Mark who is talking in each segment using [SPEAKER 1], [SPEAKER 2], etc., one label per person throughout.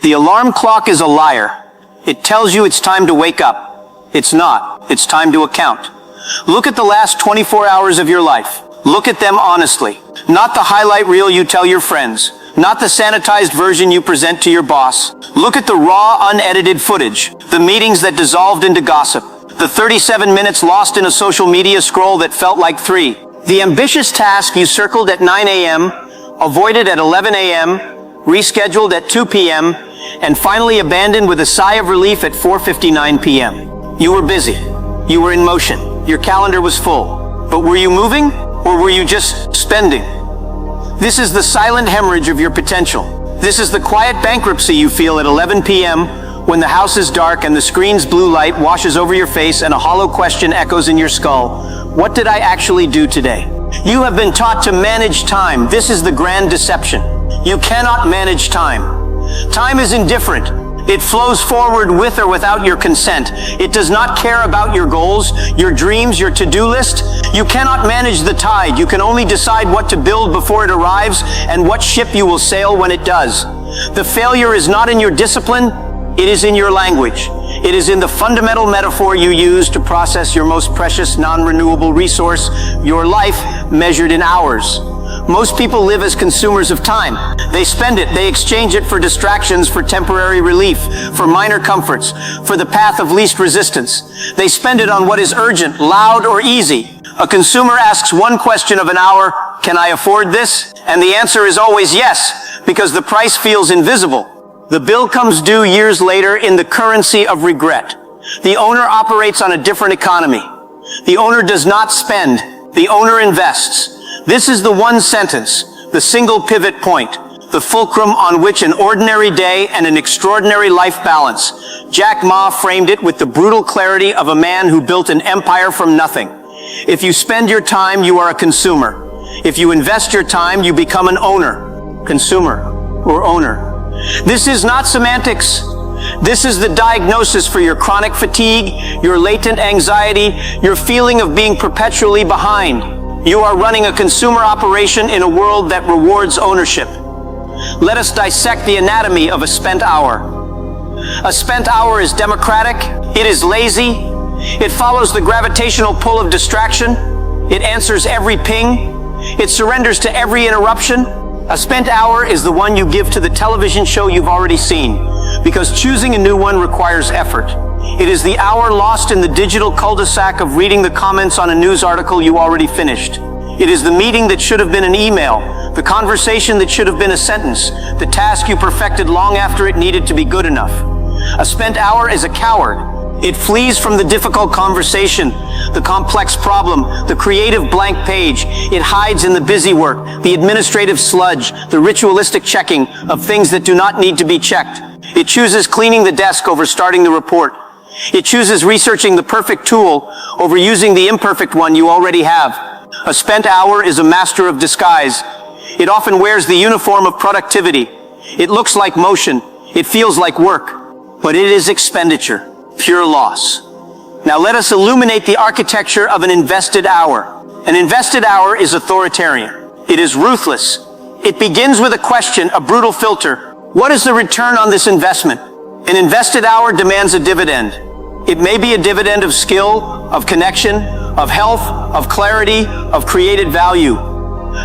[SPEAKER 1] The alarm clock is a liar. It tells you it's time to wake up. It's not. It's time to account. Look at the last 24 hours of your life. Look at them honestly. Not the highlight reel you tell your friends. Not the sanitized version you present to your boss. Look at the raw, unedited footage. The meetings that dissolved into gossip. The 37 minutes lost in a social media scroll that felt like 3. The ambitious task you circled at 9 a.m., avoided at 11 a.m., rescheduled at 2 p.m., and finally abandoned with a sigh of relief at 4:59 p.m. You were busy. You were in motion. Your calendar was full. But were you moving, or were you just spending? This is the silent hemorrhage of your potential. This is the quiet bankruptcy you feel at 11 p.m. when the house is dark and the screen's blue light washes over your face and a hollow question echoes in your skull. What did I actually do today? You have been taught to manage time. This is the grand deception. You cannot manage time. Time is indifferent. It flows forward with or without your consent. It does not care about your goals, your dreams, your to-do list. You cannot manage the tide. You can only decide what to build before it arrives and what ship you will sail when it does. The failure is not in your discipline. It is in your language. It is in the fundamental metaphor you use to process your most precious non-renewable resource, your life, measured in hours. Most people live as consumers of time. They spend it, they exchange it for distractions, for temporary relief, for minor comforts, for the path of least resistance. They spend it on what is urgent, loud, or easy. A consumer asks one question of an hour, can I afford this? And the answer is always yes, because the price feels invisible. The bill comes due years later in the currency of regret. The owner operates on a different economy. The owner does not spend. The owner invests. This is the one sentence, the single pivot point, the fulcrum on which an ordinary day and an extraordinary life balance. Jack Ma framed it with the brutal clarity of a man who built an empire from nothing. If you spend your time, you are a consumer. If you invest your time, you become an owner, consumer, or owner. This is not semantics. This is the diagnosis for your chronic fatigue, your latent anxiety, your feeling of being perpetually behind. You are running a consumer operation in a world that rewards ownership. Let us dissect the anatomy of a spent hour. A spent hour is democratic. It is lazy. It follows the gravitational pull of distraction. It answers every ping. It surrenders to every interruption. A spent hour is the one you give to the television show you've already seen, because choosing a new one requires effort. It is the hour lost in the digital cul-de-sac of reading the comments on a news article you already finished. It is the meeting that should have been an email, the conversation that should have been a sentence, the task you perfected long after it needed to be good enough. A spent hour is a coward. It flees from the difficult conversation, the complex problem, the creative blank page. It hides in the busy work, the administrative sludge, the ritualistic checking of things that do not need to be checked. It chooses cleaning the desk over starting the report. It chooses researching the perfect tool over using the imperfect one you already have. A spent hour is a master of disguise. It often wears the uniform of productivity. It looks like motion. It feels like work. But it is expenditure, pure loss. Now let us illuminate the architecture of an invested hour. An invested hour is authoritarian. It is ruthless. It begins with a question, a brutal filter. What is the return on this investment? An invested hour demands a dividend. It may be a dividend of skill, of connection, of health, of clarity, of created value.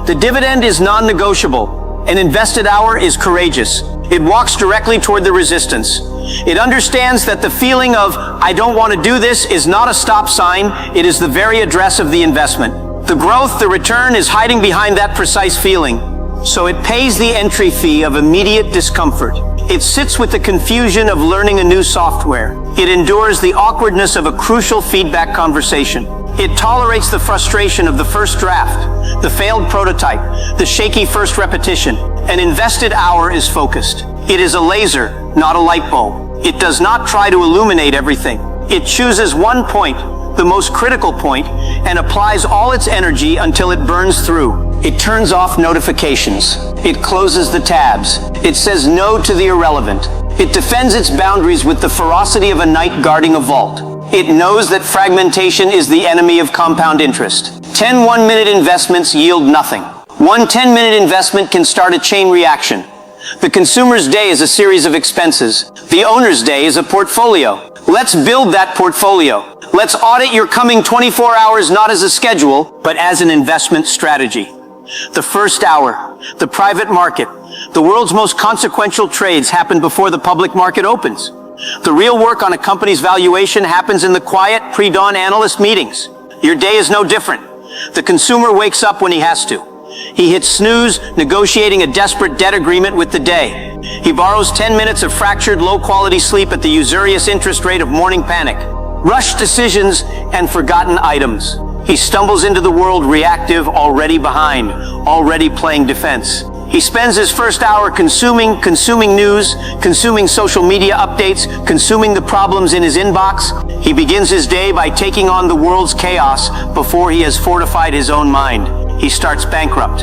[SPEAKER 1] The dividend is non-negotiable. An invested hour is courageous. It walks directly toward the resistance. It understands that the feeling of, I don't want to do this, is not a stop sign. It is the very address of the investment. The growth, the return, is hiding behind that precise feeling. So it pays the entry fee of immediate discomfort. It sits with the confusion of learning a new software. It endures the awkwardness of a crucial feedback conversation. It tolerates the frustration of the first draft, the failed prototype, the shaky first repetition. An invested hour is focused. It is a laser, not a light bulb. It does not try to illuminate everything. It chooses one point, the most critical point, and applies all its energy until it burns through. It turns off notifications. It closes the tabs. It says no to the irrelevant. It defends its boundaries with the ferocity of a knight guarding a vault. It knows that fragmentation is the enemy of compound interest. 10 one-minute investments yield nothing. One 10-minute investment can start a chain reaction. The consumer's day is a series of expenses. The owner's day is a portfolio. Let's build that portfolio. Let's audit your coming 24 hours not as a schedule, but as an investment strategy. The first hour, the private market. The world's most consequential trades happen before the public market opens. The real work on a company's valuation happens in the quiet, pre-dawn analyst meetings. Your day is no different. The consumer wakes up when he has to. He hits snooze, negotiating a desperate debt agreement with the day. He borrows 10 minutes of fractured, low-quality sleep at the usurious interest rate of morning panic. Rushed decisions and forgotten items. He stumbles into the world reactive, already behind, already playing defense. He spends his first hour consuming news, consuming social media updates, consuming the problems in his inbox. He begins his day by taking on the world's chaos before he has fortified his own mind. He starts bankrupt.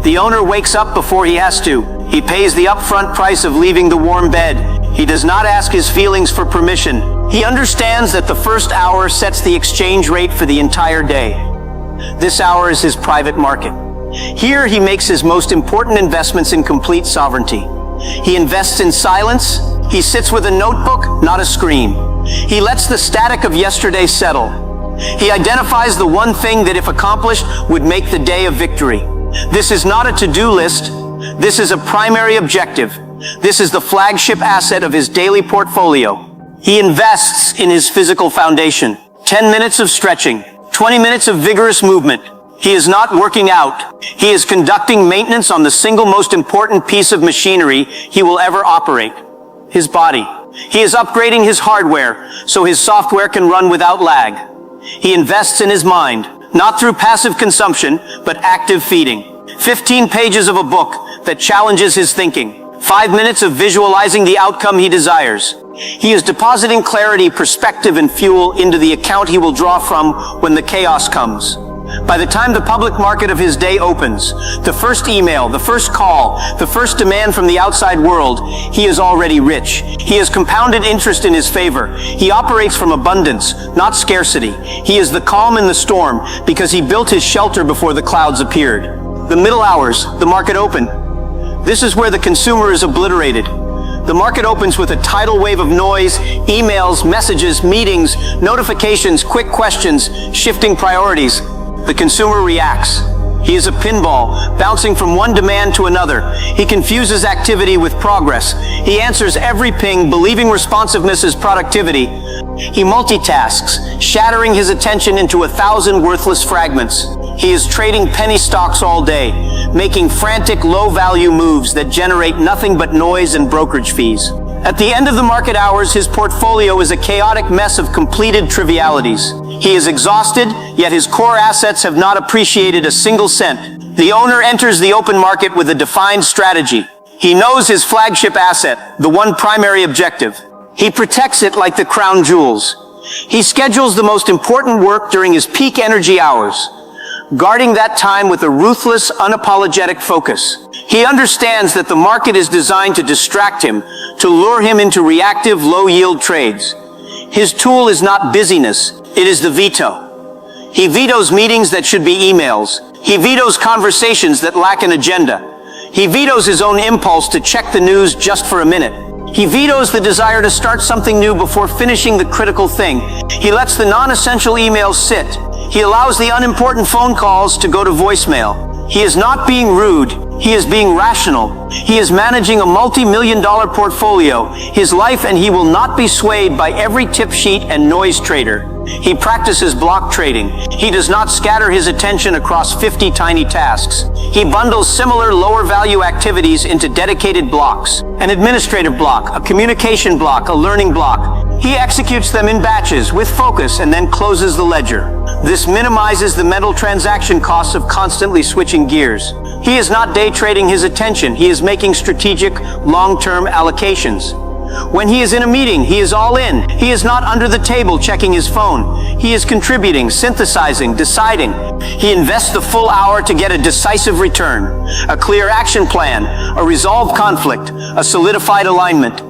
[SPEAKER 1] The owner wakes up before he has to. He pays the upfront price of leaving the warm bed. He does not ask his feelings for permission. He understands that the first hour sets the exchange rate for the entire day. This hour is his private market. Here he makes his most important investments in complete sovereignty. He invests in silence. He sits with a notebook, not a screen. He lets the static of yesterday settle. He identifies the one thing that, if accomplished, would make the day a victory. This is not a to-do list. This is a primary objective. This is the flagship asset of his daily portfolio. He invests in his physical foundation. 10 minutes of stretching, 20 minutes of vigorous movement. He is not working out. He is conducting maintenance on the single most important piece of machinery he will ever operate, his body. He is upgrading his hardware so his software can run without lag. He invests in his mind, not through passive consumption, but active feeding. 15 pages of a book that challenges his thinking. 5 minutes of visualizing the outcome he desires. He is depositing clarity, perspective, and fuel into the account he will draw from when the chaos comes. By the time the public market of his day opens, the first email, the first call, the first demand from the outside world, he is already rich. He has compounded interest in his favor. He operates from abundance, not scarcity. He is the calm in the storm because he built his shelter before the clouds appeared. The middle hours, the market open. This is where the consumer is obliterated. The market opens with a tidal wave of noise, emails, messages, meetings, notifications, quick questions, shifting priorities. The consumer reacts. He is a pinball, bouncing from one demand to another. He confuses activity with progress. He answers every ping, believing responsiveness is productivity. He multitasks, shattering his attention into 1,000 worthless fragments. He is trading penny stocks all day, making frantic, low-value moves that generate nothing but noise and brokerage fees. At the end of the market hours, his portfolio is a chaotic mess of completed trivialities. He is exhausted, yet his core assets have not appreciated a single cent. The owner enters the open market with a defined strategy. He knows his flagship asset, the one primary objective. He protects it like the crown jewels. He schedules the most important work during his peak energy hours, guarding that time with a ruthless, unapologetic focus. He understands that the market is designed to distract him, to lure him into reactive, low-yield trades. His tool is not busyness, it is the veto. He vetoes meetings that should be emails. He vetoes conversations that lack an agenda. He vetoes his own impulse to check the news just for a minute. He vetoes the desire to start something new before finishing the critical thing. He lets the non-essential emails sit. He allows the unimportant phone calls to go to voicemail. He is not being rude. He is being rational. He is managing a multi-million-dollar portfolio, his life, and he will not be swayed by every tip sheet and noise trader. He practices block trading. He does not scatter his attention across 50 tiny tasks. He bundles similar lower-value activities into dedicated blocks. An administrative block, a communication block, a learning block. He executes them in batches with focus and then closes the ledger. This minimizes the mental transaction costs of constantly switching gears. He is not day trading his attention. He is making strategic, long-term allocations. When he is in a meeting, he is all in. He is not under the table checking his phone. He is contributing, synthesizing, deciding. He invests the full hour to get a decisive return, a clear action plan, a resolved conflict, a solidified alignment.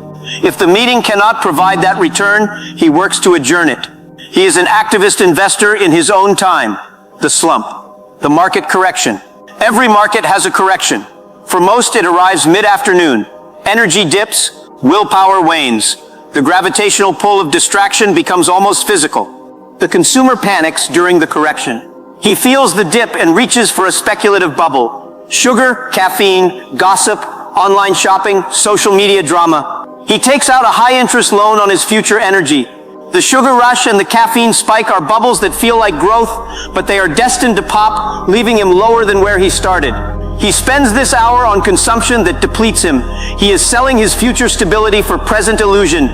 [SPEAKER 1] If the meeting cannot provide that return, he works to adjourn it. He is an activist investor in his own time. The slump, the market correction. Every market has a correction. For most, it arrives mid-afternoon. Energy dips, willpower wanes. The gravitational pull of distraction becomes almost physical. The consumer panics during the correction. He feels the dip and reaches for a speculative bubble. Sugar, caffeine, gossip, online shopping, social media drama. He takes out a high-interest loan on his future energy. The sugar rush and the caffeine spike are bubbles that feel like growth, but they are destined to pop, leaving him lower than where he started. He spends this hour on consumption that depletes him. He is selling his future stability for present illusion.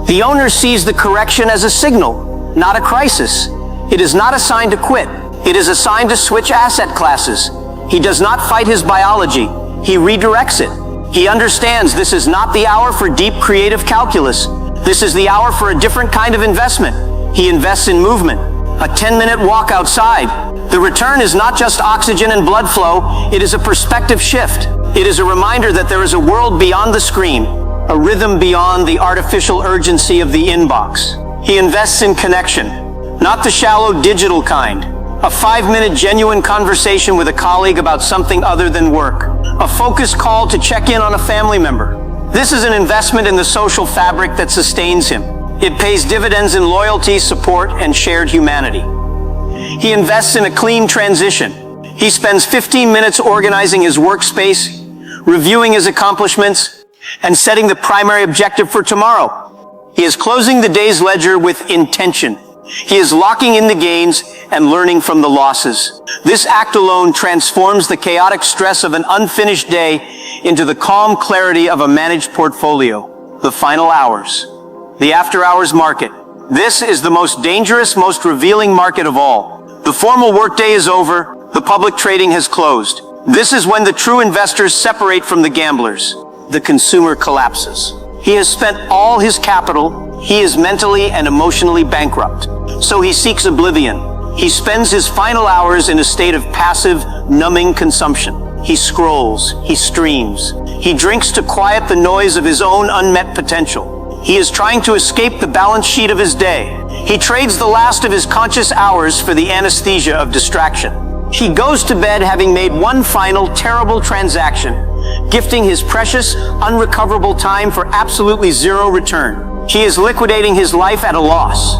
[SPEAKER 1] The owner sees the correction as a signal, not a crisis. It is not a sign to quit. It is a sign to switch asset classes. He does not fight his biology. He redirects it. He understands this is not the hour for deep creative calculus. This is the hour for a different kind of investment. He invests in movement, a 10-minute walk outside. The return is not just oxygen and blood flow, it is a perspective shift. It is a reminder that there is a world beyond the screen, a rhythm beyond the artificial urgency of the inbox. He invests in connection, not the shallow digital kind. A 5-minute genuine conversation with a colleague about something other than work. A focused call to check in on a family member. This is an investment in the social fabric that sustains him. It pays dividends in loyalty, support, and shared humanity. He invests in a clean transition. He spends 15 minutes organizing his workspace, reviewing his accomplishments, and setting the primary objective for tomorrow. He is closing the day's ledger with intention. He is locking in the gains and learning from the losses. This act alone transforms the chaotic stress of an unfinished day into the calm clarity of a managed portfolio. The final hours. The after-hours market. This is the most dangerous, most revealing market of all. The formal workday is over. The public trading has closed. This is when the true investors separate from the gamblers. The consumer collapses. He has spent all his capital. He is mentally and emotionally bankrupt. So he seeks oblivion. He spends his final hours in a state of passive, numbing consumption. He scrolls, he streams, he drinks to quiet the noise of his own unmet potential. He is trying to escape the balance sheet of his day. He trades the last of his conscious hours for the anesthesia of distraction. He goes to bed having made one final terrible transaction, gifting his precious, unrecoverable time for absolutely zero return. He is liquidating his life at a loss.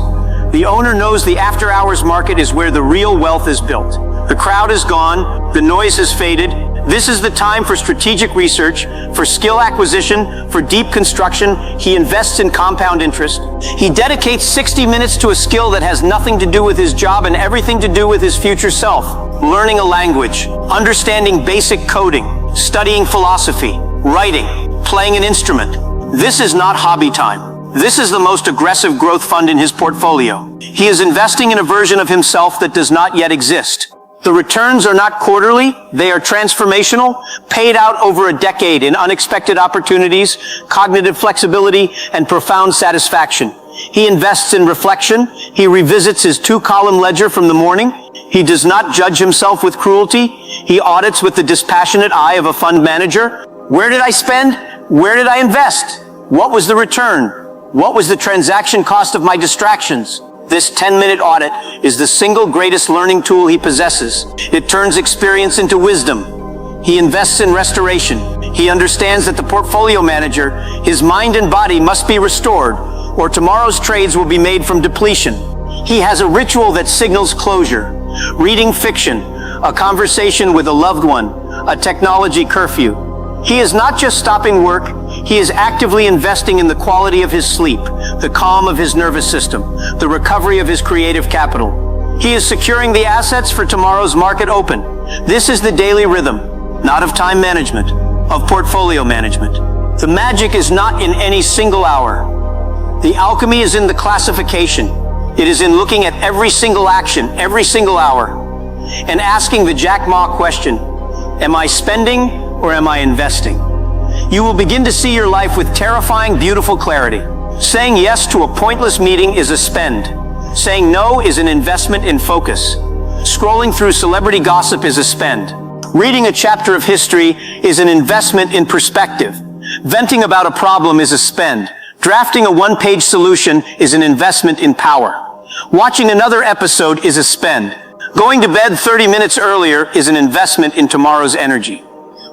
[SPEAKER 1] The owner knows the after-hours market is where the real wealth is built. The crowd is gone, the noise has faded. This is the time for strategic research, for skill acquisition, for deep construction. He invests in compound interest. He dedicates 60 minutes to a skill that has nothing to do with his job and everything to do with his future self. Learning a language, understanding basic coding, studying philosophy, writing, playing an instrument. This is not hobby time. This is the most aggressive growth fund in his portfolio. He is investing in a version of himself that does not yet exist. The returns are not quarterly, they are transformational, paid out over a decade in unexpected opportunities, cognitive flexibility, and profound satisfaction. He invests in reflection. He revisits his 2-column ledger from the morning. He does not judge himself with cruelty. He audits with the dispassionate eye of a fund manager. Where did I spend? Where did I invest? What was the return? What was the transaction cost of my distractions? This 10-minute audit is the single greatest learning tool he possesses. It turns experience into wisdom. He invests in restoration. He understands that the portfolio manager, his mind and body must be restored, or tomorrow's trades will be made from depletion. He has a ritual that signals closure. Reading fiction, a conversation with a loved one, a technology curfew. He is not just stopping work, he is actively investing in the quality of his sleep, the calm of his nervous system, the recovery of his creative capital. He is securing the assets for tomorrow's market open. This is the daily rhythm, not of time management, of portfolio management. The magic is not in any single hour. The alchemy is in the classification. It is in looking at every single action, every single hour, and asking the Jack Ma question, am I spending or am I investing? You will begin to see your life with terrifying, beautiful clarity. Saying yes to a pointless meeting is a spend. Saying no is an investment in focus. Scrolling through celebrity gossip is a spend. Reading a chapter of history is an investment in perspective. Venting about a problem is a spend. Drafting a one-page solution is an investment in power. Watching another episode is a spend. Going to bed 30 minutes earlier is an investment in tomorrow's energy.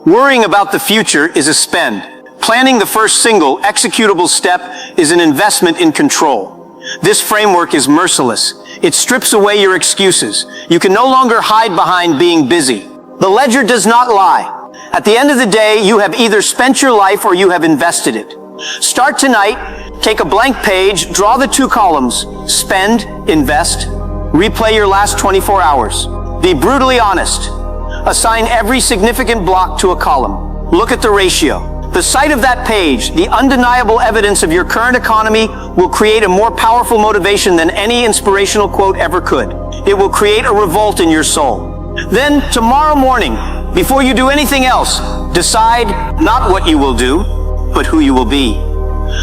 [SPEAKER 1] Worrying about the future is a spend. Planning the first single, executable step is an investment in control. This framework is merciless. It strips away your excuses. You can no longer hide behind being busy. The ledger does not lie. At the end of the day, you have either spent your life or you have invested it. Start tonight, take a blank page, draw the 2 columns, spend, invest, replay your last 24 hours. Be brutally honest. Assign every significant block to a column. Look at the ratio. The sight of that page, the undeniable evidence of your current economy, will create a more powerful motivation than any inspirational quote ever could. It will create a revolt in your soul. Then, tomorrow morning, before you do anything else, decide not what you will do, but who you will be.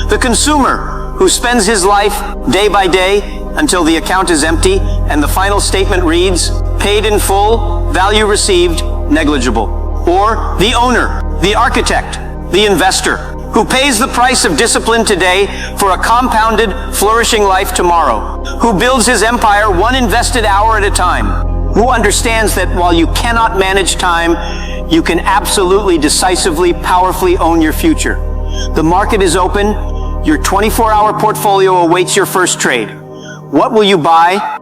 [SPEAKER 1] The consumer who spends his life day by day until the account is empty and the final statement reads, paid in full, value received, negligible. Or the owner, the architect, the investor, who pays the price of discipline today for a compounded, flourishing life tomorrow, who builds his empire one invested hour at a time, who understands that while you cannot manage time, you can absolutely, decisively, powerfully own your future. The market is open. Your 24-hour portfolio awaits your first trade. What will you buy?